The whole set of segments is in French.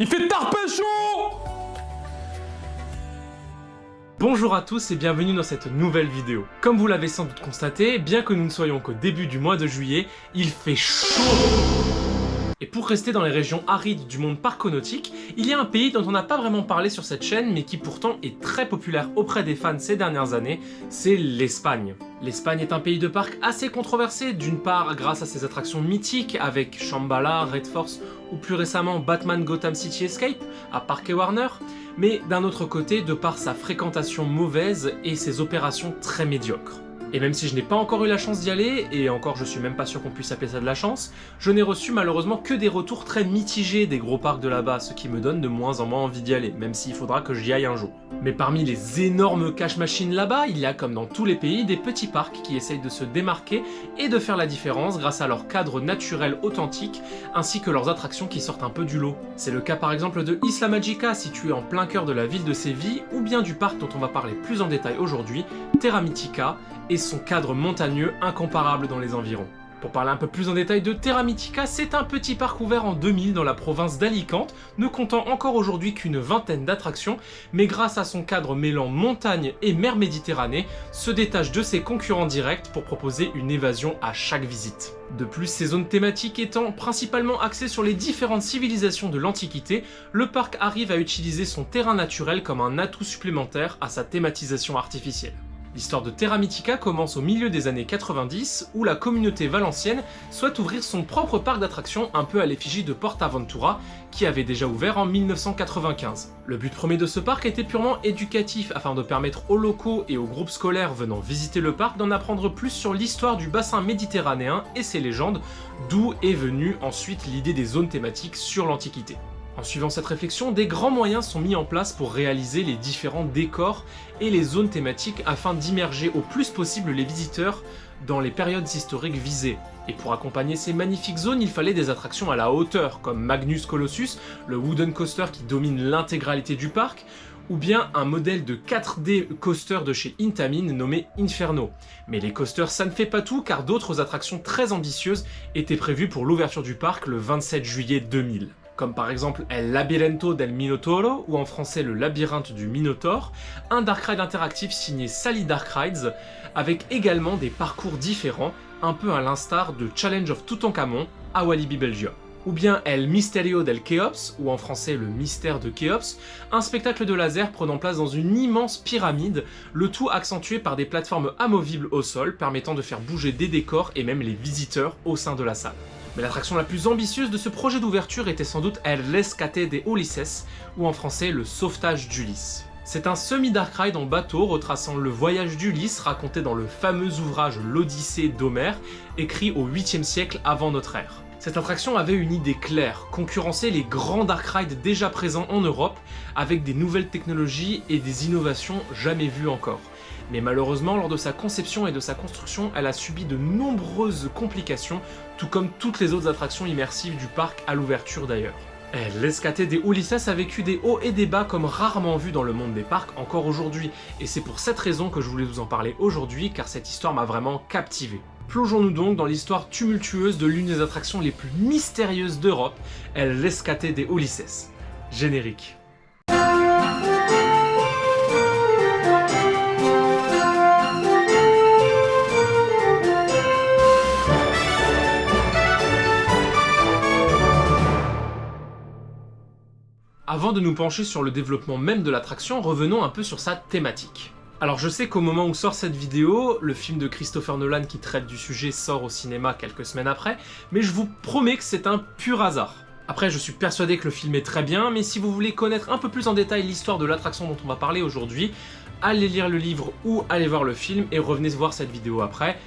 Il fait tard chaud. Bonjour à tous et bienvenue dans cette nouvelle vidéo. Comme vous l'avez sans doute constaté, bien que nous ne soyons qu'au début du mois de juillet, il fait chaud. Et pour rester dans les régions arides du monde parconautique, il y a un pays dont on n'a pas vraiment parlé sur cette chaîne, mais qui pourtant est très populaire auprès des fans ces dernières années, c'est l'Espagne. L'Espagne est un pays de parc assez controversé, d'une part grâce à ses attractions mythiques avec Shambhala, Red Force ou plus récemment Batman Gotham City Escape à Parque Warner, mais d'un autre côté de par sa fréquentation mauvaise et ses opérations très médiocres. Et même si je n'ai pas encore eu la chance d'y aller, et encore je suis même pas sûr qu'on puisse appeler ça de la chance, je n'ai reçu malheureusement que des retours très mitigés des gros parcs de là-bas, ce qui me donne de moins en moins envie d'y aller, même s'il faudra que j'y aille un jour. Mais parmi les énormes cash machines là-bas, il y a comme dans tous les pays des petits parcs qui essayent de se démarquer et de faire la différence grâce à leur cadre naturel authentique, ainsi que leurs attractions qui sortent un peu du lot. C'est le cas par exemple de Isla Magica, situé en plein cœur de la ville de Séville, ou bien du parc dont on va parler plus en détail aujourd'hui, Terra Mítica, et son cadre montagneux incomparable dans les environs. Pour parler un peu plus en détail de Terra Mítica, c'est un petit parc ouvert en 2000 dans la province d'Alicante, ne comptant encore aujourd'hui qu'une vingtaine d'attractions, mais grâce à son cadre mêlant montagne et mer Méditerranée, se détache de ses concurrents directs pour proposer une évasion à chaque visite. De plus, ces zones thématiques étant principalement axées sur les différentes civilisations de l'Antiquité, le parc arrive à utiliser son terrain naturel comme un atout supplémentaire à sa thématisation artificielle. L'histoire de Terra Mítica commence au milieu des années 90 où la communauté valencienne souhaite ouvrir son propre parc d'attractions un peu à l'effigie de PortAventura qui avait déjà ouvert en 1995. Le but premier de ce parc était purement éducatif afin de permettre aux locaux et aux groupes scolaires venant visiter le parc d'en apprendre plus sur l'histoire du bassin méditerranéen et ses légendes, d'où est venue ensuite l'idée des zones thématiques sur l'Antiquité. En suivant cette réflexion, des grands moyens sont mis en place pour réaliser les différents décors et les zones thématiques afin d'immerger au plus possible les visiteurs dans les périodes historiques visées. Et pour accompagner ces magnifiques zones, il fallait des attractions à la hauteur, comme Magnus Colossus, le wooden coaster qui domine l'intégralité du parc, ou bien un modèle de 4D coaster de chez Intamin nommé Inferno. Mais les coasters ça ne fait pas tout car d'autres attractions très ambitieuses étaient prévues pour l'ouverture du parc le 27 juillet 2000. Comme par exemple El Labirinto del Minotauro, ou en français le labyrinthe du Minotaure, un dark ride interactif signé Sally Dark Rides, avec également des parcours différents, un peu à l'instar de Challenge of Toutankhamon à Walibi Belgium. Ou bien El Misterio del Khéops, ou en français le mystère de Khéops, un spectacle de laser prenant place dans une immense pyramide, le tout accentué par des plateformes amovibles au sol permettant de faire bouger des décors et même les visiteurs au sein de la salle. Mais l'attraction la plus ambitieuse de ce projet d'ouverture était sans doute El Rescate de Ulises, ou en français le sauvetage d'Ulysse. C'est un semi-dark ride en bateau retraçant le voyage d'Ulysse raconté dans le fameux ouvrage L'Odyssée d'Homère, écrit au 8e siècle avant notre ère. Cette attraction avait une idée claire, concurrencer les grands dark rides déjà présents en Europe, avec des nouvelles technologies et des innovations jamais vues encore. Mais malheureusement, lors de sa conception et de sa construction, elle a subi de nombreuses complications, tout comme toutes les autres attractions immersives du parc à l'ouverture d'ailleurs. L'Escate de Ulises a vécu des hauts et des bas comme rarement vu dans le monde des parcs encore aujourd'hui, et c'est pour cette raison que je voulais vous en parler aujourd'hui, car cette histoire m'a vraiment captivé. Plongeons-nous donc dans l'histoire tumultueuse de l'une des attractions les plus mystérieuses d'Europe, l'Escate de Ulises. Générique. Avant de nous pencher sur le développement même de l'attraction, revenons un peu sur sa thématique. Alors je sais qu'au moment où sort cette vidéo, le film de Christopher Nolan qui traite du sujet sort au cinéma quelques semaines après, mais je vous promets que c'est un pur hasard. Après je suis persuadé que le film est très bien, mais si vous voulez connaître un peu plus en détail l'histoire de l'attraction dont on va parler aujourd'hui, allez lire le livre ou allez voir le film et revenez voir cette vidéo après,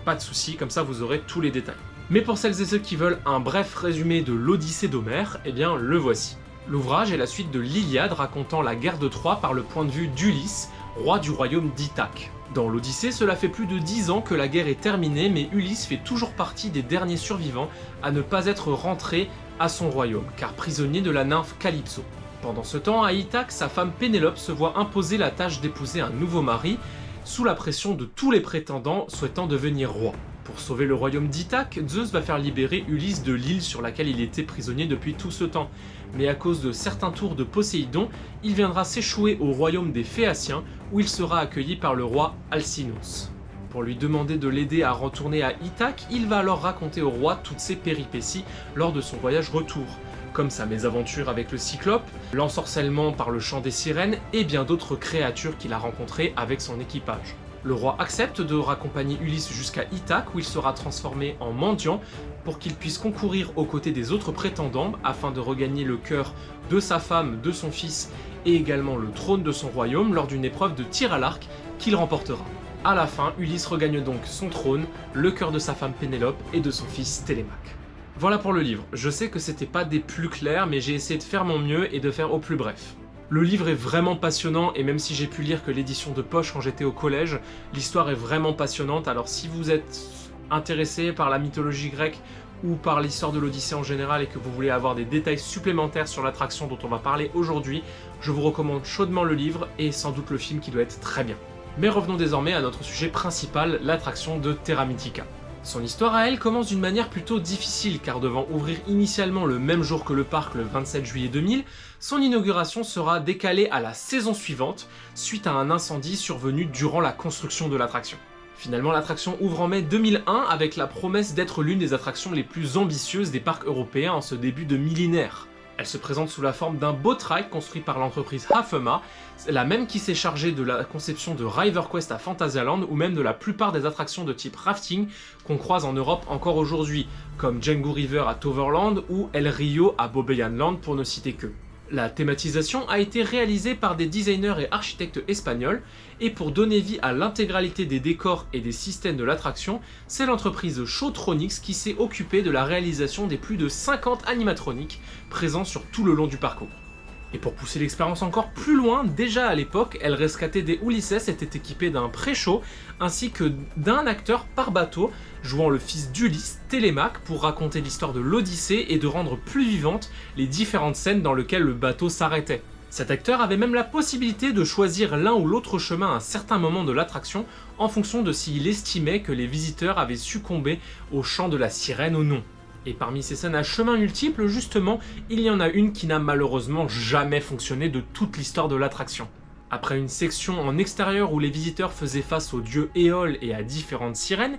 pas de soucis, comme ça vous aurez tous les détails. Mais pour celles et ceux qui veulent un bref résumé de l'Odyssée d'Homère, eh bien le voici. L'ouvrage est la suite de l'Iliade racontant la guerre de Troie par le point de vue d'Ulysse, roi du royaume d'Ithaque. Dans l'Odyssée, cela fait plus de 10 ans que la guerre est terminée, mais Ulysse fait toujours partie des derniers survivants à ne pas être rentré à son royaume, car prisonnier de la nymphe Calypso. Pendant ce temps, à Ithaque, sa femme Pénélope se voit imposer la tâche d'épouser un nouveau mari, sous la pression de tous les prétendants souhaitant devenir roi. Pour sauver le royaume d'Ithaque, Zeus va faire libérer Ulysse de l'île sur laquelle il était prisonnier depuis tout ce temps. Mais à cause de certains tours de Poséidon, il viendra s'échouer au royaume des Phéaciens où il sera accueilli par le roi Alcinous. Pour lui demander de l'aider à retourner à Ithaque, il va alors raconter au roi toutes ses péripéties lors de son voyage retour, comme sa mésaventure avec le Cyclope, l'ensorcellement par le chant des sirènes et bien d'autres créatures qu'il a rencontrées avec son équipage. Le roi accepte de raccompagner Ulysse jusqu'à Ithaque où il sera transformé en mendiant pour qu'il puisse concourir aux côtés des autres prétendants afin de regagner le cœur de sa femme, de son fils et également le trône de son royaume lors d'une épreuve de tir à l'arc qu'il remportera. À la fin, Ulysse regagne donc son trône, le cœur de sa femme Pénélope et de son fils Télémaque. Voilà pour le livre. Je sais que c'était pas des plus clairs, mais j'ai essayé de faire mon mieux et de faire au plus bref. Le livre est vraiment passionnant et même si j'ai pu lire que l'édition de poche quand j'étais au collège, l'histoire est vraiment passionnante. Alors si vous êtes intéressé par la mythologie grecque ou par l'histoire de l'Odyssée en général et que vous voulez avoir des détails supplémentaires sur l'attraction dont on va parler aujourd'hui, je vous recommande chaudement le livre et sans doute le film qui doit être très bien. Mais revenons désormais à notre sujet principal, l'attraction de Terra Mythica. Son histoire à elle commence d'une manière plutôt difficile car devant ouvrir initialement le même jour que le parc le 27 juillet 2000, son inauguration sera décalée à la saison suivante suite à un incendie survenu durant la construction de l'attraction. Finalement, l'attraction ouvre en mai 2001 avec la promesse d'être l'une des attractions les plus ambitieuses des parcs européens en ce début de millénaire. Elle se présente sous la forme d'un boat ride construit par l'entreprise Hafema, la même qui s'est chargée de la conception de River Quest à Fantasyland ou même de la plupart des attractions de type rafting qu'on croise en Europe encore aujourd'hui, comme Django River à Toverland ou El Rio à Bobbejaanland Land pour ne citer que. La thématisation a été réalisée par des designers et architectes espagnols, et pour donner vie à l'intégralité des décors et des systèmes de l'attraction, c'est l'entreprise Showtronics qui s'est occupée de la réalisation des plus de 50 animatroniques présents sur tout le long du parcours. Et pour pousser l'expérience encore plus loin, déjà à l'époque, El Rescate de Ulises était équipé d'un pré-show ainsi que d'un acteur par bateau, jouant le fils d'Ulysse, Télémaque, pour raconter l'histoire de l'Odyssée et de rendre plus vivantes les différentes scènes dans lesquelles le bateau s'arrêtait. Cet acteur avait même la possibilité de choisir l'un ou l'autre chemin à un certain moment de l'attraction en fonction de s'il estimait que les visiteurs avaient succombé au chant de la sirène ou non. Et parmi ces scènes à chemin multiples, justement, il y en a une qui n'a malheureusement jamais fonctionné de toute l'histoire de l'attraction. Après une section en extérieur où les visiteurs faisaient face au dieu Éole et à différentes sirènes,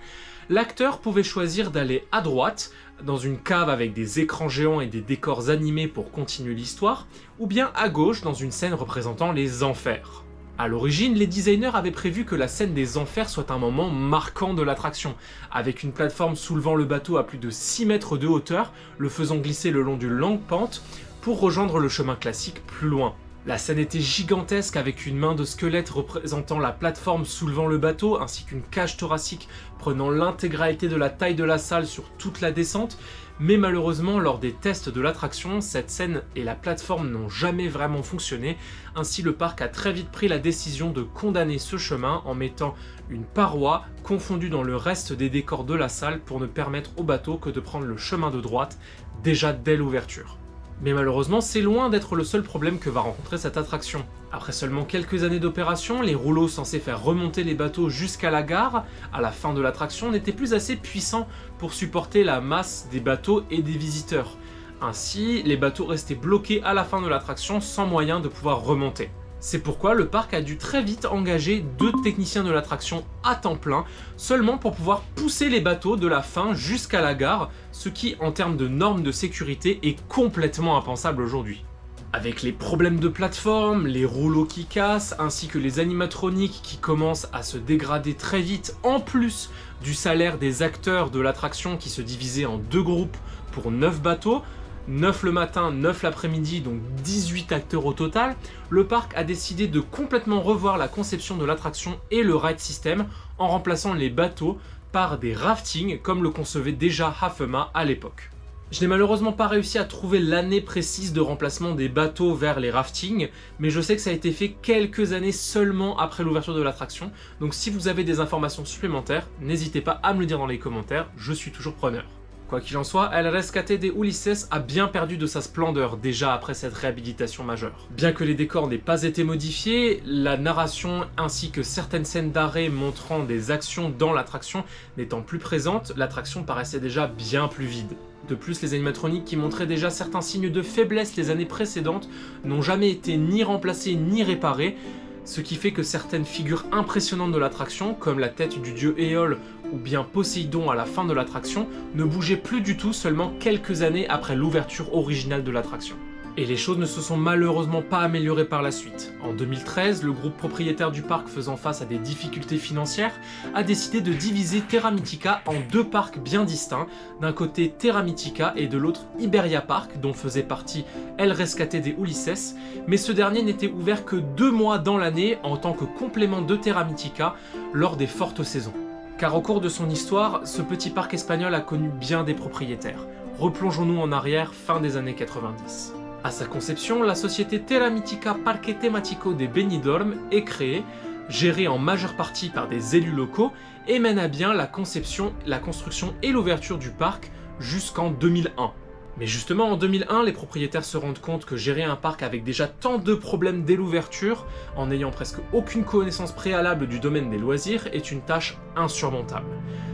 l'acteur pouvait choisir d'aller à droite, dans une cave avec des écrans géants et des décors animés pour continuer l'histoire, ou bien à gauche dans une scène représentant les enfers. A l'origine, les designers avaient prévu que la scène des enfers soit un moment marquant de l'attraction, avec une plateforme soulevant le bateau à plus de 6 mètres de hauteur, le faisant glisser le long d'une longue pente pour rejoindre le chemin classique plus loin. La scène était gigantesque avec une main de squelette représentant la plateforme soulevant le bateau ainsi qu'une cage thoracique prenant l'intégralité de la taille de la salle sur toute la descente, mais malheureusement lors des tests de l'attraction, cette scène et la plateforme n'ont jamais vraiment fonctionné, ainsi le parc a très vite pris la décision de condamner ce chemin en mettant une paroi confondue dans le reste des décors de la salle pour ne permettre au bateau que de prendre le chemin de droite déjà dès l'ouverture. Mais malheureusement, c'est loin d'être le seul problème que va rencontrer cette attraction. Après seulement quelques années d'opération, les rouleaux censés faire remonter les bateaux jusqu'à la gare, à la fin de l'attraction, n'étaient plus assez puissants pour supporter la masse des bateaux et des visiteurs. Ainsi, les bateaux restaient bloqués à la fin de l'attraction sans moyen de pouvoir remonter. C'est pourquoi le parc a dû très vite engager 2 techniciens de l'attraction à temps plein, seulement pour pouvoir pousser les bateaux de la fin jusqu'à la gare, ce qui, en termes de normes de sécurité, est complètement impensable aujourd'hui. Avec les problèmes de plateforme, les rouleaux qui cassent, ainsi que les animatroniques qui commencent à se dégrader très vite, en plus du salaire des acteurs de l'attraction qui se divisaient en 2 groupes pour 9 bateaux, 9 le matin, 9 l'après-midi, donc 18 acteurs au total, le parc a décidé de complètement revoir la conception de l'attraction et le ride system en remplaçant les bateaux par des raftings comme le concevait déjà Hafema à l'époque. Je n'ai malheureusement pas réussi à trouver l'année précise de remplacement des bateaux vers les raftings, mais je sais que ça a été fait quelques années seulement après l'ouverture de l'attraction, donc si vous avez des informations supplémentaires, n'hésitez pas à me le dire dans les commentaires, je suis toujours preneur. Quoi qu'il en soit, El Rescate de Ulises a bien perdu de sa splendeur déjà après cette réhabilitation majeure. Bien que les décors n'aient pas été modifiés, la narration ainsi que certaines scènes d'arrêt montrant des actions dans l'attraction n'étant plus présentes, l'attraction paraissait déjà bien plus vide. De plus, les animatroniques qui montraient déjà certains signes de faiblesse les années précédentes n'ont jamais été ni remplacés ni réparés, ce qui fait que certaines figures impressionnantes de l'attraction, comme la tête du dieu Éole ou bien Poséidon à la fin de l'attraction, ne bougeaient plus du tout seulement quelques années après l'ouverture originale de l'attraction. Et les choses ne se sont malheureusement pas améliorées par la suite. En 2013, le groupe propriétaire du parc faisant face à des difficultés financières a décidé de diviser Terra Mythica en deux parcs bien distincts, d'un côté Terra Mythica et de l'autre Iberia Park, dont faisait partie El Rescate de Ulises, mais ce dernier n'était ouvert que 2 mois dans l'année en tant que complément de Terra Mythica lors des fortes saisons. Car au cours de son histoire, ce petit parc espagnol a connu bien des propriétaires. Replongeons-nous en arrière, fin des années 90. À sa conception, la société Terra Mythica Parque Temático de Benidorm est créée, gérée en majeure partie par des élus locaux, et mène à bien la conception, la construction et l'ouverture du parc jusqu'en 2001. Mais justement, en 2001, les propriétaires se rendent compte que gérer un parc avec déjà tant de problèmes dès l'ouverture, en n'ayant presque aucune connaissance préalable du domaine des loisirs, est une tâche insurmontable.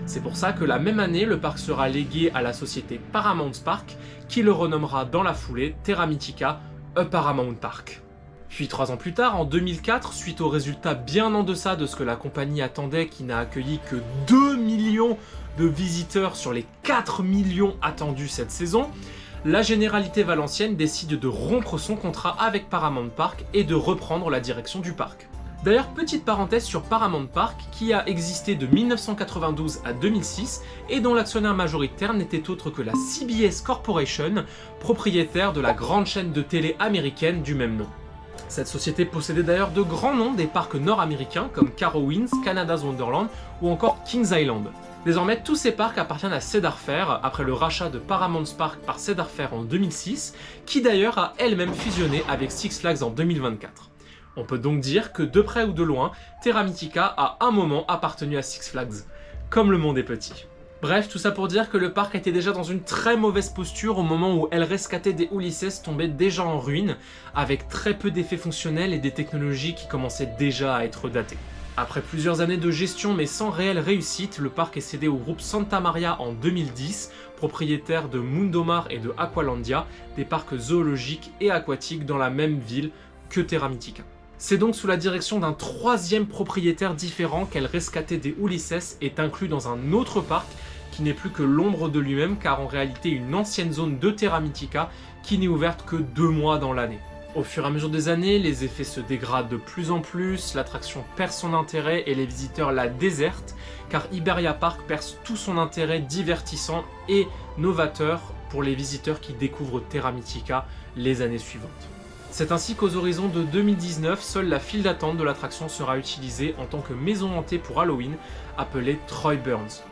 C'est pour ça que la même année, le parc sera légué à la société Paramount Park, qui le renommera dans la foulée Terra Mythica A Paramount Park. Puis 3 ans plus tard, en 2004, suite aux résultats bien en deçà de ce que la compagnie attendait, qui n'a accueilli que 2 millions de visiteurs sur les 4 millions attendus cette saison, la Généralité Valencienne décide de rompre son contrat avec Paramount Park et de reprendre la direction du parc. D'ailleurs, petite parenthèse sur Paramount Park, qui a existé de 1992 à 2006 et dont l'actionnaire majoritaire n'était autre que la CBS Corporation, propriétaire de la grande chaîne de télé américaine du même nom. Cette société possédait d'ailleurs de grands noms des parcs nord-américains comme Carowinds, Canada's Wonderland ou encore Kings Island. Désormais, tous ces parcs appartiennent à Cedar Fair, après le rachat de Paramount Park par Cedar Fair en 2006, qui d'ailleurs a elle-même fusionné avec Six Flags en 2024. On peut donc dire que de près ou de loin, Terra Mythica a un moment appartenu à Six Flags, comme le monde est petit. Bref, tout ça pour dire que le parc était déjà dans une très mauvaise posture au moment où El Rescate de Ulises tombait déjà en ruine, avec très peu d'effets fonctionnels et des technologies qui commençaient déjà à être datées. Après plusieurs années de gestion mais sans réelle réussite, le parc est cédé au groupe Santa Maria en 2010, propriétaire de Mundomar et de Aqualandia, des parcs zoologiques et aquatiques dans la même ville que Terra Mythica. C'est donc sous la direction d'un troisième propriétaire différent qu'El Rescate de Ulises est inclus dans un autre parc qui n'est plus que l'ombre de lui-même, car en réalité une ancienne zone de Terra Mythica qui n'est ouverte que 2 mois dans l'année. Au fur et à mesure des années, les effets se dégradent de plus en plus, l'attraction perd son intérêt et les visiteurs la désertent, car Iberia Park perd tout son intérêt divertissant et novateur pour les visiteurs qui découvrent Terra Mythica les années suivantes. C'est ainsi qu'aux horizons de 2019, seule la file d'attente de l'attraction sera utilisée en tant que maison hantée pour Halloween, appelée Troy Burns.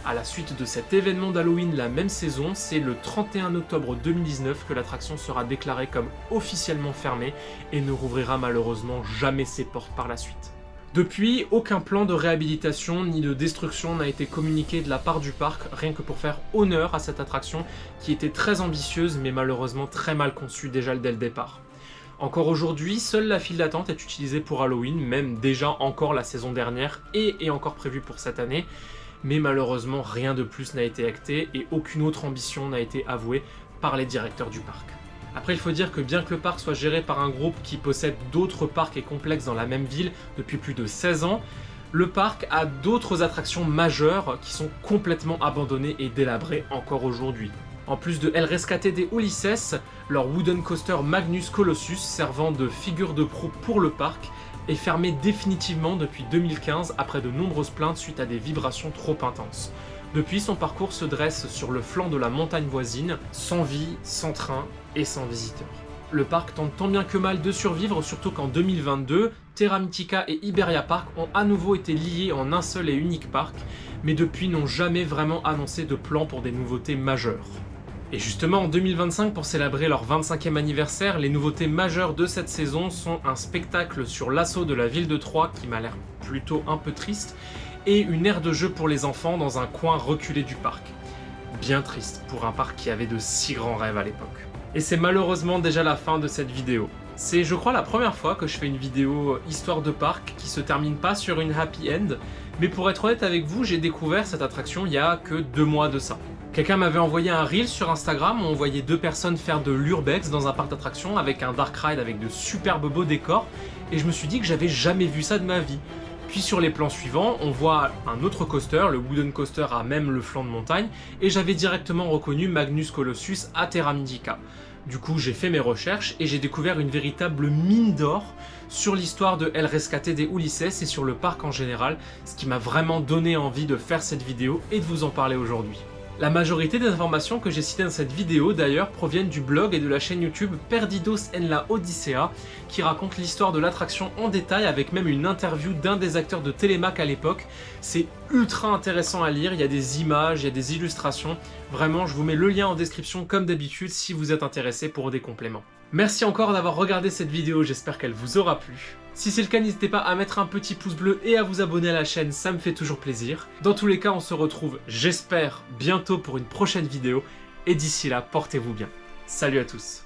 À la suite de cet événement d'Halloween la même saison, c'est le 31 octobre 2019 que l'attraction sera déclarée comme officiellement fermée et ne rouvrira malheureusement jamais ses portes par la suite. Depuis, aucun plan de réhabilitation ni de destruction n'a été communiqué de la part du parc, rien que pour faire honneur à cette attraction qui était très ambitieuse mais malheureusement très mal conçue déjà dès le départ. Encore aujourd'hui, seule la file d'attente est utilisée pour Halloween, même déjà encore la saison dernière et est encore prévue pour cette année, mais malheureusement rien de plus n'a été acté et aucune autre ambition n'a été avouée par les directeurs du parc. Après, il faut dire que bien que le parc soit géré par un groupe qui possède d'autres parcs et complexes dans la même ville depuis plus de 16 ans, le parc a d'autres attractions majeures qui sont complètement abandonnées et délabrées encore aujourd'hui. En plus de El Rescate de Ulises, leur wooden coaster Magnus Colossus, servant de figure de proue pour le parc, est fermé définitivement depuis 2015 après de nombreuses plaintes suite à des vibrations trop intenses. Depuis, son parcours se dresse sur le flanc de la montagne voisine, sans vie, sans train et sans visiteurs. Le parc tente tant bien que mal de survivre, surtout qu'en 2022, Terra Mythica et Iberia Park ont à nouveau été liés en un seul et unique parc, mais depuis n'ont jamais vraiment annoncé de plan pour des nouveautés majeures. Et justement, en 2025, pour célébrer leur 25e anniversaire, les nouveautés majeures de cette saison sont un spectacle sur l'assaut de la ville de Troyes, qui m'a l'air plutôt un peu triste, et une aire de jeu pour les enfants dans un coin reculé du parc. bien triste pour un parc qui avait de si grands rêves à l'époque. Et c'est malheureusement déjà la fin de cette vidéo. C'est je crois la première fois que je fais une vidéo histoire de parc qui se termine pas sur une happy end, mais pour être honnête avec vous, j'ai découvert cette attraction il y a que 2 mois de ça. Quelqu'un m'avait envoyé un reel sur Instagram où on voyait 2 personnes faire de l'urbex dans un parc d'attractions avec un dark ride avec de superbes beaux décors, et je me suis dit que j'avais jamais vu ça de ma vie. Puis sur les plans suivants, on voit un autre coaster, le Wooden Coaster à même le flanc de montagne, et j'avais directement reconnu Magnus Colossus à Terra Mythica. Du coup, j'ai fait mes recherches et j'ai découvert une véritable mine d'or sur l'histoire de El Rescate de Ulises et sur le parc en général, ce qui m'a vraiment donné envie de faire cette vidéo et de vous en parler aujourd'hui. La majorité des informations que j'ai citées dans cette vidéo d'ailleurs proviennent du blog et de la chaîne YouTube Perdidos en la Odisea qui raconte l'histoire de l'attraction en détail avec même une interview d'un des acteurs de Télémac à l'époque. C'est ultra intéressant à lire, il y a des images, il y a des illustrations. Vraiment, je vous mets le lien en description comme d'habitude si vous êtes intéressé pour des compléments. Merci encore d'avoir regardé cette vidéo, j'espère qu'elle vous aura plu. Si c'est le cas, n'hésitez pas à mettre un petit pouce bleu et à vous abonner à la chaîne, ça me fait toujours plaisir. Dans tous les cas, on se retrouve, j'espère, bientôt pour une prochaine vidéo. Et d'ici là, portez-vous bien. Salut à tous.